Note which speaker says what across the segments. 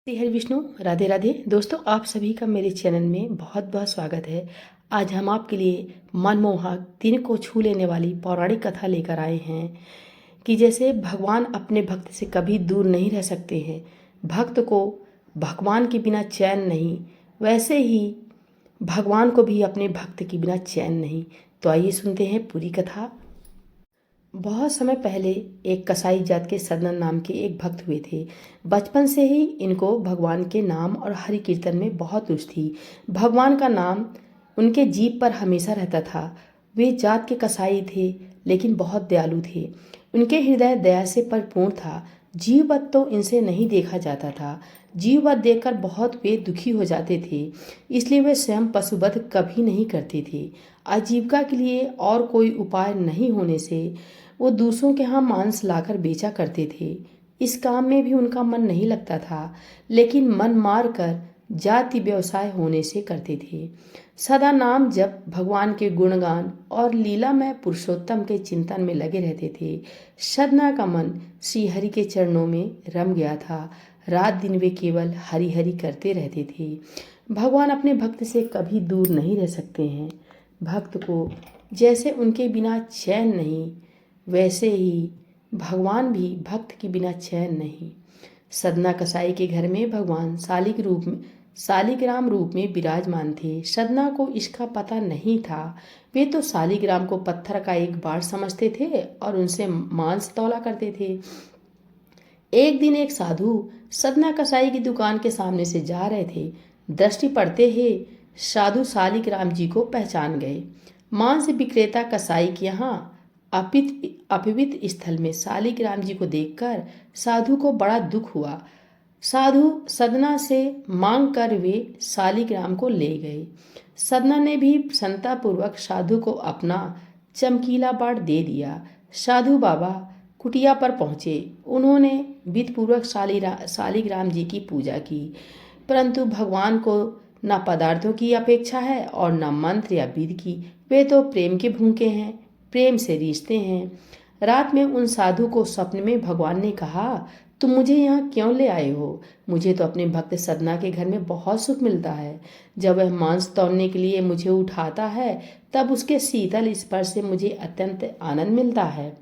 Speaker 1: हरे विष्णु, राधे राधे। दोस्तों, आप सभी का मेरे चैनल में बहुत बहुत स्वागत है। आज हम आपके लिए मनमोहक, दिल को छू लेने वाली पौराणिक कथा लेकर आए हैं कि जैसे भगवान अपने भक्त से कभी दूर नहीं रह सकते हैं, भक्त को भगवान के बिना चैन नहीं, वैसे ही भगवान को भी अपने भक्त के बिना चैन नहीं। तो आइए सुनते हैं पूरी कथा। बहुत समय पहले एक कसाई जात के सदनन नाम के एक भक्त हुए थे। बचपन से ही इनको भगवान के नाम और हरि कीर्तन में बहुत रुचि थी। भगवान का नाम उनके जीभ पर हमेशा रहता था। वे जात के कसाई थे, लेकिन बहुत दयालु थे। उनके हृदय दया से परिपूर्ण था। जीववत तो इनसे नहीं देखा जाता था। जीववत देखकर बहुत वे दुखी हो जाते थे, इसलिए वे स्वयं पशुवध कभी नहीं करते थे। आजीविका के लिए और कोई उपाय नहीं होने से वो दूसरों के यहाँ मांस लाकर बेचा करते थे। इस काम में भी उनका मन नहीं लगता था, लेकिन मन मार कर जाति व्यवसाय होने से करते थे। सदा नाम जप, भगवान के गुणगान और लीलामय पुरुषोत्तम के चिंतन में लगे रहते थे। सदना का मन श्री हरि के चरणों में रम गया था। रात दिन वे केवल हरि हरि करते रहते थे। भगवान अपने भक्त से कभी दूर नहीं रह सकते हैं। भक्त को जैसे उनके बिना चैन नहीं, वैसे ही भगवान भी भक्त के बिना चैन नहीं। सदना कसाई के घर में भगवान शालिग्राम रूप में विराजमान थे। सदना को इसका पता नहीं था। वे तो शालिग्राम को पत्थर का एक बाढ़ समझते थे और उनसे मांस तौला करते थे। एक दिन एक साधु सदना कसाई की दुकान के सामने से जा रहे थे। दृष्टि पड़ते ही साधु शालिग्राम जी को पहचान गए। मांस विक्रेता कसाई के यहाँ अपवित्र स्थल में शालिग्राम जी को देखकर साधु को बड़ा दुख हुआ। साधु सदना से मांग कर वे शालिग्राम को ले गए। सदना ने भी प्रसन्नतापूर्वक साधु को अपना चमकीला बाण दे दिया। साधु बाबा कुटिया पर पहुँचे। उन्होंने विधिपूर्वक शालिग्राम जी की पूजा की, परंतु भगवान को न पदार्थों की अपेक्षा है और न मंत्र या विधि की। वे तो प्रेम के भूखे हैं, प्रेम से रिश्ते हैं। रात में उन साधु को स्वप्न में भगवान ने कहा, तुम मुझे यहाँ क्यों ले आए हो? मुझे तो अपने भक्त सदना के घर में बहुत सुख मिलता है। जब वह मांस तौलने के लिए मुझे उठाता है, तब उसके शीतल स्पर्श से मुझे अत्यंत आनंद मिलता है।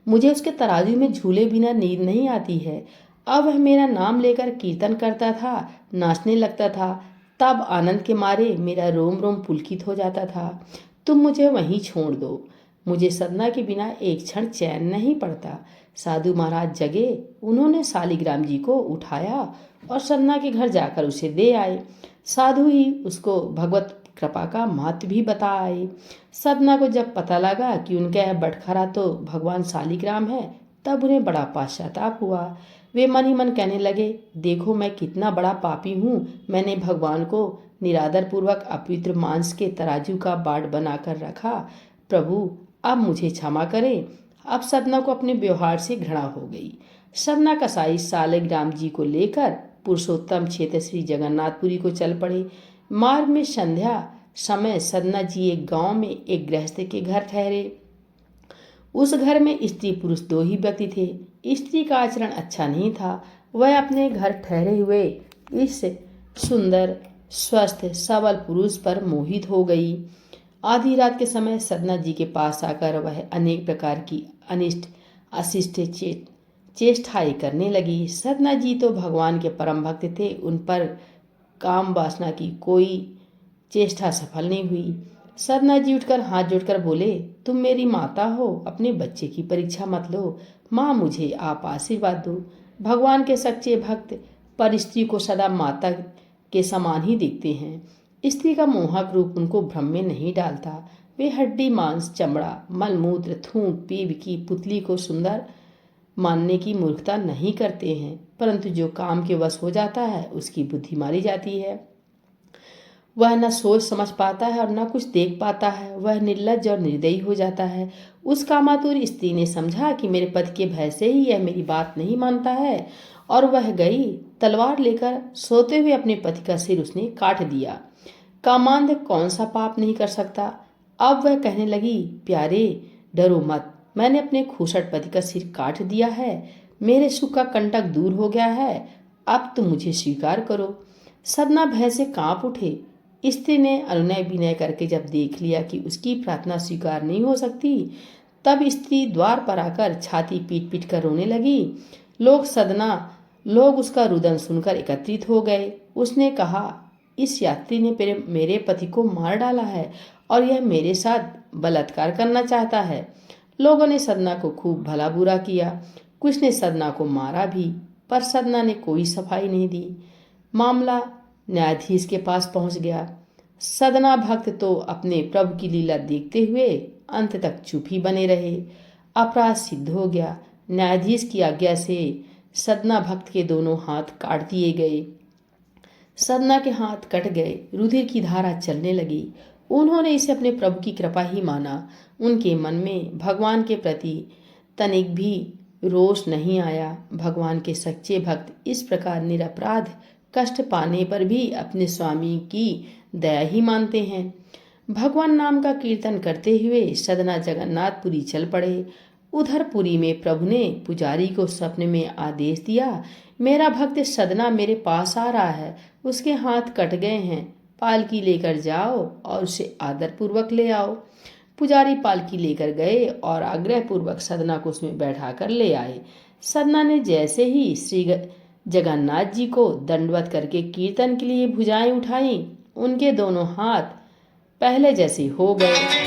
Speaker 1: मुझे उसके तराजू में झूले बिना नींद नहीं आती है। अब वह मेरा नाम लेकर कीर्तन करता था, नाचने लगता था, तब आनंद के मारे मेरा रोम रोम पुलकित हो जाता था। तुम मुझे वहीं छोड़ दो। मुझे सदना के बिना एक क्षण चैन नहीं पड़ता। साधु महाराज जगे। उन्होंने शालिग्राम जी को उठाया और सदना के घर जाकर उसे दे आए। साधु ही उसको भगवत कृपा का महत्व भी बता आए। सदना को जब पता लगा कि उनका यह बटखरा तो भगवान शालिग्राम है, तब उन्हें बड़ा पश्चाताप हुआ। वे मन ही मन कहने लगे, देखो मैं कितना बड़ा पापी हूँ। मैंने भगवान को निरादर पूर्वक अपवित्र मांस के तराजू का बाड़ बनाकर रखा। प्रभु अब मुझे क्षमा करें। अब सदना को अपने व्यवहार से घृणा हो गई। सदना कसाई शालिग्राम जी को लेकर पुरुषोत्तम क्षेत्र श्री जगन्नाथपुरी को चल पड़े। मार्ग में संध्या समय सदना जी एक गांव में एक गृहस्थ के घर ठहरे। उस घर में स्त्री पुरुष दो ही व्यक्ति थे। स्त्री का आचरण अच्छा नहीं था। वह अपने घर ठहरे हुए इस सुंदर स्वस्थ सबल पुरुष पर मोहित हो गई। आधी रात के समय सदना जी के पास आकर वह अनेक प्रकार की अनिष्ट अशिष्ट चेष्टाएं करने लगी। सदना जी तो भगवान के परम भक्त थे। उन पर काम वासना की कोई चेष्टा सफल नहीं हुई। सदना जी उठकर हाथ जोड़कर बोले, तुम मेरी माता हो, अपने बच्चे की परीक्षा मत लो। माँ, मुझे आप आशीर्वाद दो। भगवान के सच्चे भक्त पर स्त्री को सदा माता के समान ही देखते हैं। स्त्री का मोहक रूप उनको भ्रम में नहीं डालता। वे हड्डी मांस चमड़ा मलमूत्र थूक पीप की पुतली को सुंदर मानने की मूर्खता नहीं करते हैं, परंतु जो काम के वश हो जाता है उसकी बुद्धि मारी जाती है। वह न सोच समझ पाता है और न कुछ देख पाता है। वह निर्लज्ज और निर्दयी हो जाता है। उस कामातुर स्त्री ने समझा कि मेरे पति के भय से ही यह मेरी बात नहीं मानता है, और वह गई। तलवार लेकर सोते हुए अपने पति का सिर उसने काट दिया। कामांध कौन सा पाप नहीं कर सकता। अब वह कहने लगी, प्यारे डरो मत, मैंने अपने खूसट पति का सिर काट दिया है। मेरे सुख का कंटक दूर हो गया है। अब तुम मुझे स्वीकार करो। सदना भय से कांप उठे। स्त्री ने अनुनय विनय करके जब देख लिया कि उसकी प्रार्थना स्वीकार नहीं हो सकती, तब स्त्री द्वार पर आकर छाती पीट पीट कर रोने लगी। लोग उसका रुदन सुनकर एकत्रित हो गए। उसने कहा, इस यात्री ने मेरे पति को मार डाला है और यह मेरे साथ बलात्कार करना चाहता है। लोगों ने सदना को खूब भला बुरा किया। कुछ ने सदना को मारा भी, पर सदना ने कोई सफाई नहीं दी। मामला न्यायाधीश के पास पहुंच गया। सदना भक्त तो अपने प्रभु की लीला देखते हुए अंत तक चुप ही बने रहे। अपराध सिद्ध हो गया। न्यायाधीश की आज्ञा से सदना भक्त के दोनों हाथ काट दिए गए। सदना के हाथ कट गए। रुधिर की धारा चलने लगी। उन्होंने इसे अपने प्रभु की कृपा ही माना। उनके मन में भगवान के प्रति तनिक भी रोष नहीं आया। भगवान के सच्चे भक्त इस प्रकार निरपराध कष्ट पाने पर भी अपने स्वामी की दया ही मानते हैं। भगवान नाम का कीर्तन करते हुए सदना जगन्नाथपुरी चल पड़े। उधर पुरी में प्रभु ने पुजारी को सपने में आदेश दिया, मेरा भक्त सदना मेरे पास आ रहा है, उसके हाथ कट गए हैं, पालकी लेकर जाओ और उसे आदरपूर्वक ले आओ। पुजारी पालकी लेकर गए और आग्रहपूर्वक सदना को उसमें बैठा कर ले आए। सदना ने जैसे ही श्री जगन्नाथ जी को दंडवत करके कीर्तन के लिए भुजाएं उठाई, उनके दोनों हाथ पहले जैसे हो गए।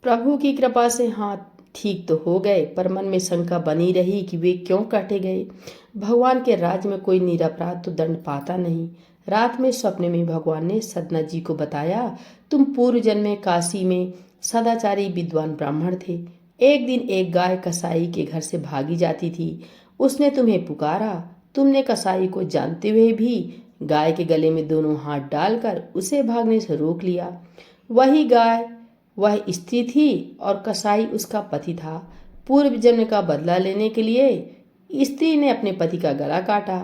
Speaker 1: प्रभु की कृपा से हाथ ठीक तो हो गए, पर मन में शंका बनी रही कि वे क्यों काटे गए। भगवान के राज्य में कोई निरपराध तो दंड पाता नहीं। रात में स्वप्न में भगवान ने सदना जी को बताया, तुम पूर्व जन्म में काशी में सदाचारी विद्वान ब्राह्मण थे। एक दिन एक गाय कसाई के घर से भागी जाती थी। उसने तुम्हें पुकारा। तुमने कसाई को जानते हुए भी गाय के गले में दोनों हाथ डालकर उसे भागने से रोक लिया। वही गाय वह स्त्री थी और कसाई उसका पति था। पूर्व जन्म का बदला लेने के लिए स्त्री ने अपने पति का गला काटा।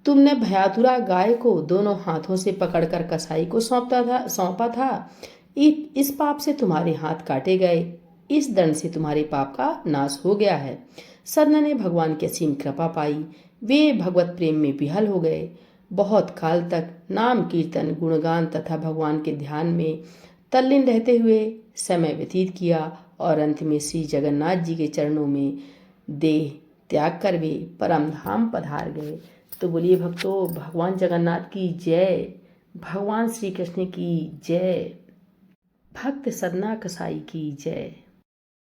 Speaker 1: तुमने भयातुरा गाय को दोनों हाथों से पकड़कर कसाई को सौंपा था। इस पाप से तुम्हारे हाथ काटे गए। इस दंड से तुम्हारे पाप का नाश हो गया है। सदना ने भगवान की असीम कृपा पाई। वे भगवत प्रेम में विहल हो गए। बहुत काल तक नाम कीर्तन गुणगान तथा भगवान के ध्यान में तल्लीन रहते हुए समय व्यतीत किया और अंत में श्री जगन्नाथ जी के चरणों में देह त्याग कर वे परम धाम पधार गए। तो बोलिए भक्तों, भगवान जगन्नाथ की जय, भगवान श्री कृष्ण की जय, भक्त सदना कसाई की जय।